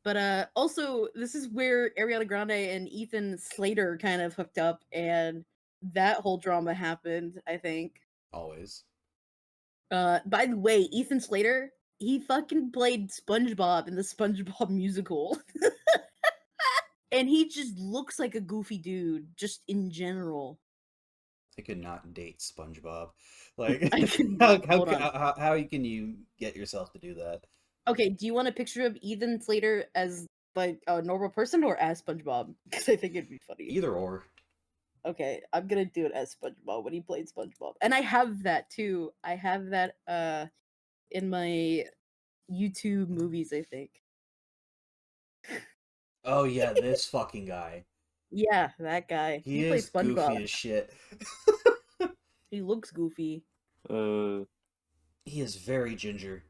But also, this is where Ariana Grande and Ethan Slater kind of hooked up, and that whole drama happened, I think. Always. By the way, Ethan Slater, he fucking played SpongeBob in the SpongeBob musical. And he just looks like a goofy dude, just in general. I could not date SpongeBob. Like, I cannot. Hold on. how can you get yourself to do that? Okay, do you want a picture of Ethan Slater as like a normal person or as SpongeBob? Because I think it'd be funny. Either or. Okay, I'm gonna do it as SpongeBob when he played SpongeBob, and I have that too. I have that in my YouTube movies, I think. Oh yeah, this fucking guy. Yeah, that guy. He played is SpongeBob. goofy as shit. He looks goofy. He is very ginger.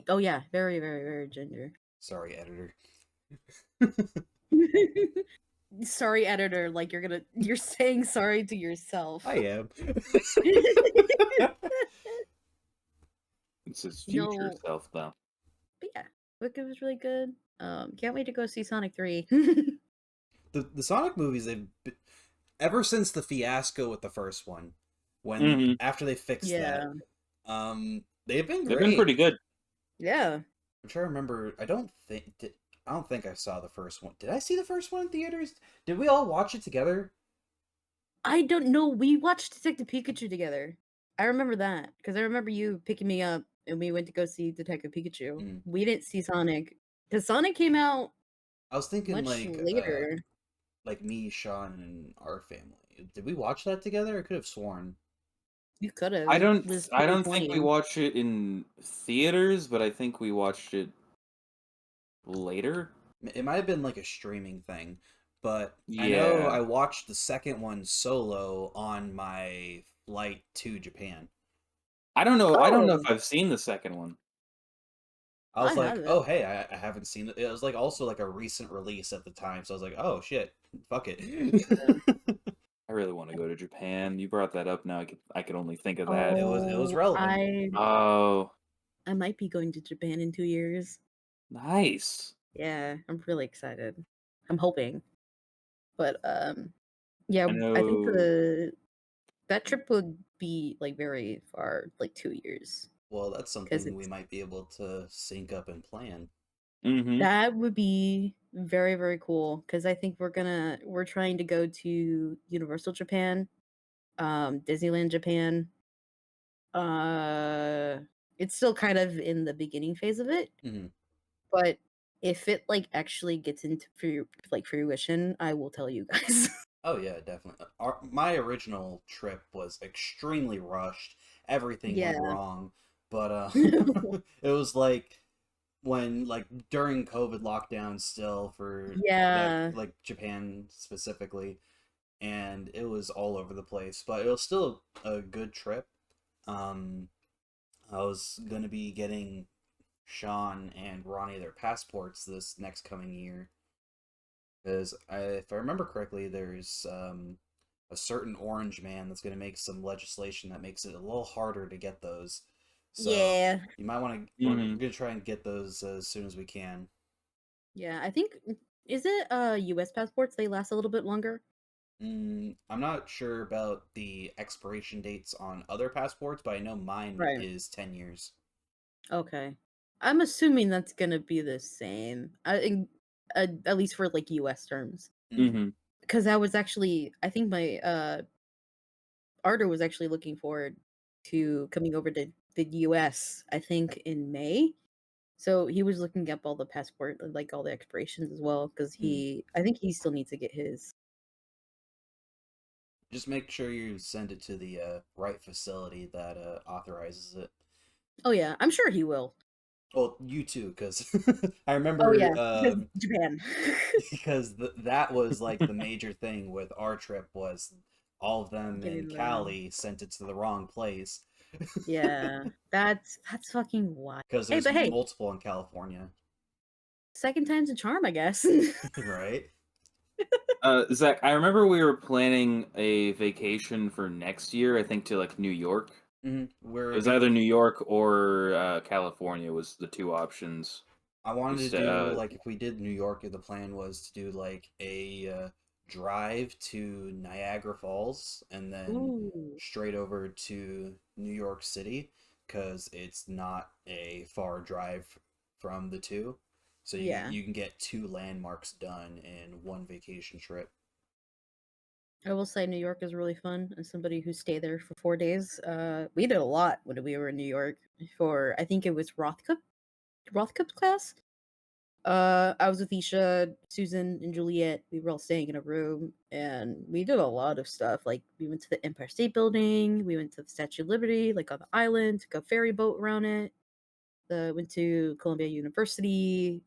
Oh yeah, very, very, very ginger. Sorry, editor. Sorry, editor. Like you're saying sorry to yourself. I am. It's his future No. self, though. But yeah, Wicked was really good. Can't wait to go see Sonic 3. The Sonic movies, ever since the fiasco with the first one, when after they fixed that, they've been great. They've been pretty good. Yeah. I'm trying to remember. I don't think I saw the first one. Did I see the first one in theaters? Did we all watch it together? I don't know. We watched Detective Pikachu together. I remember that because I remember you picking me up and we went to go see Detective Pikachu. We didn't see Sonic because Sonic came out. I was thinking much like later. Like me, Sean, and our family. Did we watch that together? I could have sworn. You could have. I don't think we watched it in theaters, but I think we watched it later. It might have been like a streaming thing, but Yeah. I know I watched the second one solo on my flight to Japan. I don't know. I don't know if I've seen the second one. I was like, oh hey, I haven't seen it. It was like also like a recent release at the time, so I was like, oh shit, fuck it. I really want to go to Japan. You brought that up. Now I could only think of that. It was relevant. I might be going to Japan in 2 years. Nice. Yeah, I'm really excited. I'm hoping. But yeah, I think that trip would be like very far, like 2 years. Well, that's something we might be able to sync up and plan. That would be very, very cool because I think we're trying to go to Universal Japan, Disneyland Japan. It's still kind of in the beginning phase of it, but if it like actually gets into fruition, I will tell you guys. Oh yeah, definitely. My original trip was extremely rushed. Everything went wrong, but it was like when like during COVID lockdown still for like Japan specifically, and it was all over the place, but it was still a good trip. I was gonna be getting Sean and Ronnie their passports this next coming year. Because if I remember correctly, there's a certain orange man that's going to make some legislation that makes it a little harder to get those. So you might want to. We're going to try and get those as soon as we can. Yeah, I think is it U.S. passports? They last a little bit longer. I'm not sure about the expiration dates on other passports, but I know mine is 10 years. Okay, I'm assuming that's going to be the same. At least for like U.S. terms. Because I was actually, I think my Arter was actually looking forward to coming over to the U.S. I think in May, so he was looking up all the passport, like all the expirations as well, because I think he still needs to get his. Just make sure you send it to the right facility that authorizes it. Oh yeah, I'm sure he will. Well, you too, because I remember. Japan. Because that was like the major thing with our trip was all of them in Cali sent it to the wrong place. Yeah, that's fucking wild. Because there's multiple in California. Second time's a charm, I guess. Right. Zach, I remember we were planning a vacation for next year. I think to like New York. It was either New York or California was the two options. I wanted to do like if we did New York, the plan was to do like a drive to Niagara Falls and then Ooh. straight over to New York City because it's not a far drive from the two. So Yeah. you can get two landmarks done in one vacation trip. I will say New York is really fun. As somebody who stayed there for 4 days, we did a lot when we were in New York for I think it was Rothkop's class. I was with Isha, Susan, and Juliet. We were all staying in a room, and we did a lot of stuff. Like we went to the Empire State Building, we went to the Statue of Liberty, like on the island, took a ferry boat around it. Went to Columbia University,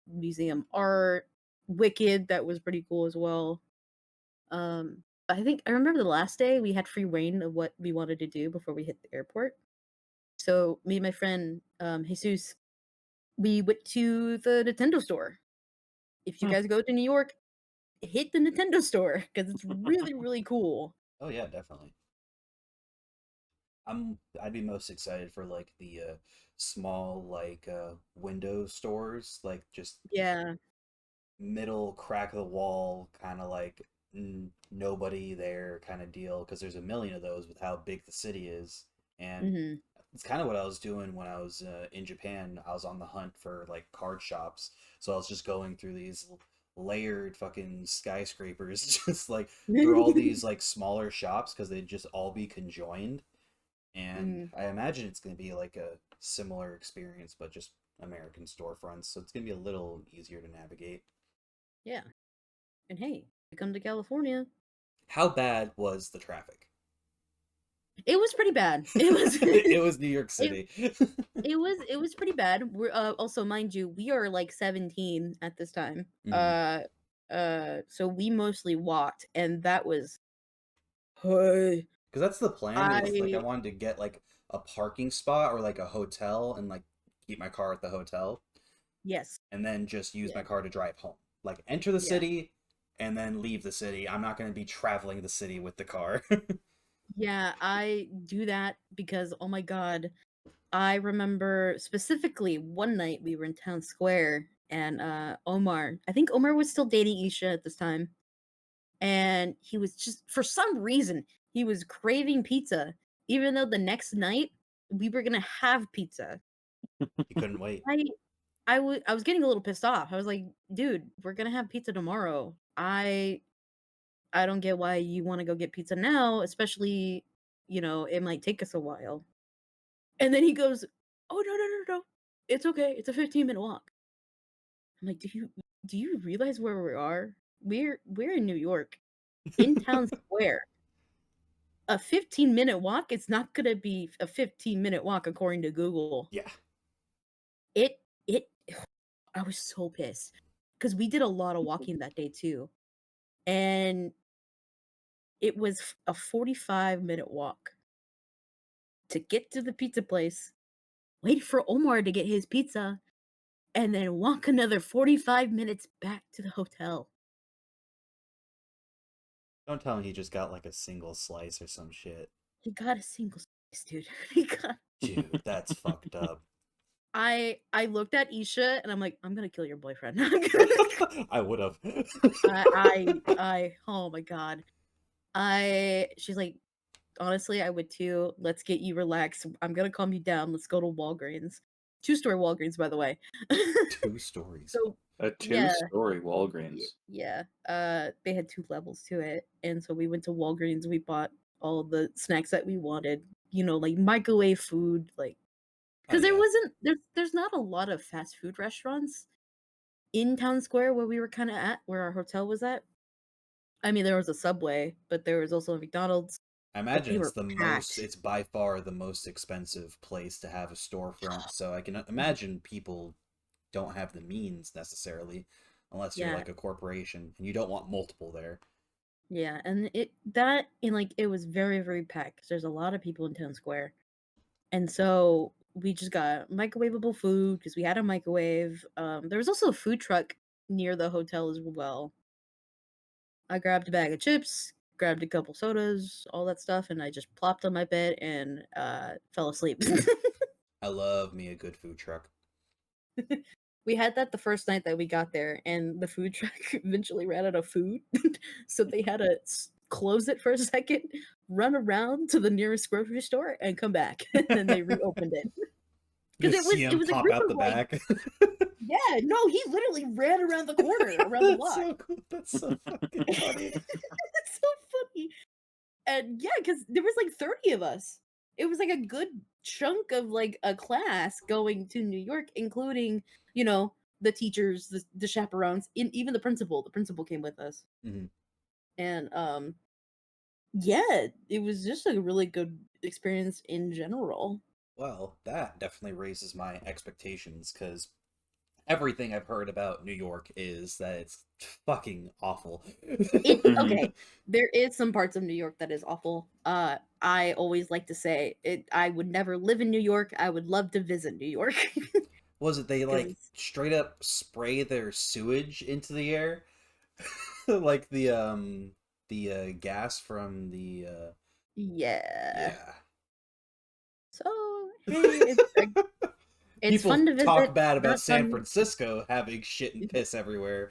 museum art, Wicked. That was pretty cool as well. I think I remember the last day we had free reign of what we wanted to do before we hit the airport. So me and my friend Jesus, we went to the Nintendo store. If you Hmm. guys go to New York, hit the Nintendo store because it's really really cool. Oh yeah, definitely. I'd be most excited for like the small like window stores, like just Yeah. middle crack of the wall kind of like nobody there kind of deal because there's a million of those with how big the city is. And Hmm. it's kind of what I was doing when I was in Japan. I was on the hunt for like card shops, so I was just going through these layered fucking skyscrapers just like through all these like smaller shops because they'd just all be conjoined. And Mm, I imagine it's going to be like a similar experience but just American storefronts, so it's going to be a little easier to navigate. yeah. And hey, you come to California. How bad was the traffic? It was pretty bad. It was It was New York it City. it was pretty bad. We're also mind you, we are like 17 at this time. Mhm. So we mostly walked, and that was hey, Because that's the plan is like I I wanted to get like a parking spot or like a hotel and like keep my car at the hotel yes, and then just use yeah, my car to drive home. Like enter the yeah, city and then leave the city. I'm not going to be traveling the city with the car. yeah. I do that because oh my god, I remember specifically one night we were in town square, and Omar, I think Omar was still dating Isha at this time, and he was just for some reason he was craving pizza, even though the next night we were gonna have pizza. You couldn't wait. I I was getting a little pissed off. I was like, dude, we're gonna have pizza tomorrow. I don't get why you want to go get pizza now, especially it might take us a while. And then he goes, "Oh no, no, no, no. It's okay. It's a 15-minute walk." I'm like, "Do you realize where we are? We're in New York, in town square. A 15-minute walk, it's not going to be a 15-minute walk according to Google." Yeah. It I was so pissed cuz we did a lot of walking that day too. And it was a 45-minute walk to get to the pizza place, wait for Omar to get his pizza, and then walk another 45 minutes back to the hotel. Don't tell me he just got like a single slice or some shit. He got a single slice, dude. He got Dude, that's fucked up. I looked at Isha and I'm like, "I'm gonna kill your boyfriend." I would have. Oh my god. She's like, "Honestly, I would too. Let's get you relaxed. I'm gonna calm you down. Let's go to Walgreens." Two-story Walgreens, by the way. Two stories. So, A yeah. two-story Walgreens. Yeah, they had 2 levels to it, and so we went to Walgreens, we bought all the snacks that we wanted, like microwave food, like Oh because there yeah. wasn't there's not a lot of fast food restaurants in Town Square where we were kinda at, where our hotel was at. I mean, there was a Subway, but there was also a McDonald's, I but imagine they were packed. it's by far the most expensive place to have a storefront. So I can imagine people don't have the means necessarily, unless you're Yeah, like a corporation and you don't want multiple there. yeah, and it was very, very packed 'cause there's a lot of people in Town Square. And so we just got microwavable food because we had a microwave. There was also a food truck near the hotel as well. I grabbed a bag of chips, grabbed a couple sodas, all that stuff, and I just plopped on my bed and fell asleep. I love me a good food truck. We had that the first night that we got there, and the food truck eventually ran out of food, so they had to close it for a second, run around to the nearest grocery store, and come back, and then they reopened it. Because Just see it him was a pop group out of the like, back. yeah, no, he literally ran around the corner, around the That's block. so cool. That's so fucking funny. It's so funny. And yeah, because there was like 30 of us. It was like a good chunk of like a class going to New York, including, the teachers, the chaperones, even the principal. The principal came with us. Mhm. And yeah, it was just a really good experience in general. Well, that definitely raises my expectations because everything I've heard about New York is that it's fucking awful. Okay, there is some parts of New York that is awful. I always like to say it. I would never live in New York. I would love to visit New York. Was it they like 'Cause- straight up spray their sewage into the air? Like the gas from the yeah. yeah. So hey, it's People fun to visit. talk bad about Not San fun. Francisco having shit and piss everywhere.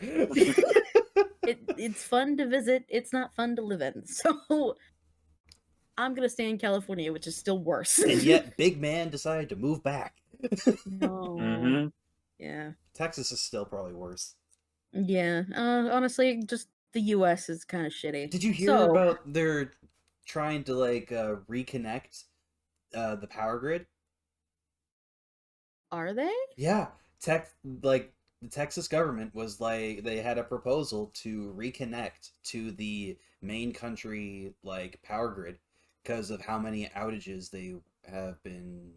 It's fun to visit. It's not fun to live in. So I'm gonna stay in California, which is still worse. And yet big man decided to move back. No. Yeah. Texas is still probably worse. Yeah. Honestly, just the US is kind of shitty. Did you hear So, about they're trying to like reconnect the power grid? are they? Yeah, like the Texas government was like they had a proposal to reconnect to the main country like power grid because of how many outages they have been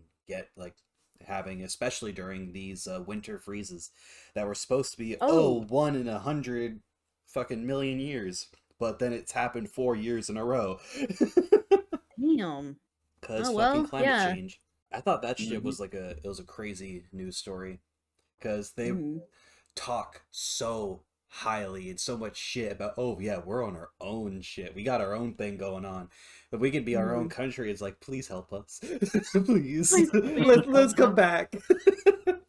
having, especially during these winter freezes that were supposed to be Oh. 1 in 100 fucking million years, but then it's happened 4 years in a row. Damn. Because Oh fucking well, climate yeah. change. I thought that shit Mhm. was it was a crazy news story. Because they Mhm. talk so highly and so much shit about, oh yeah, we're on our own shit. We got our own thing going on. If we can be our own Mhm. country, it's like, please help us. Please. Please Let's help come us. back.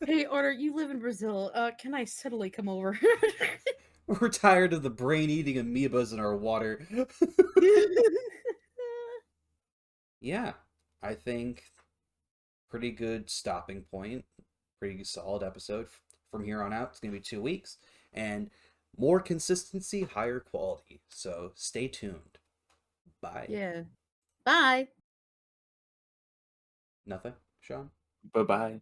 Hey, Otter, you live in Brazil. Can I subtly come over? We're tired of the brain eating amoebas in our water. Yeah, I think pretty good stopping point. Pretty solid episode. From here on out, it's going to be 2 weeks. And more consistency, higher quality. So stay tuned. Bye. Yeah. Bye. Nothing, Sean? Bye-bye.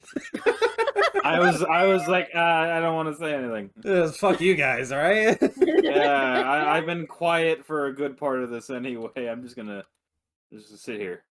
I was like, I don't want to say anything. Fuck you guys, alright? Yeah, I've been quiet for a good part of this anyway. I'm just gonna sit here.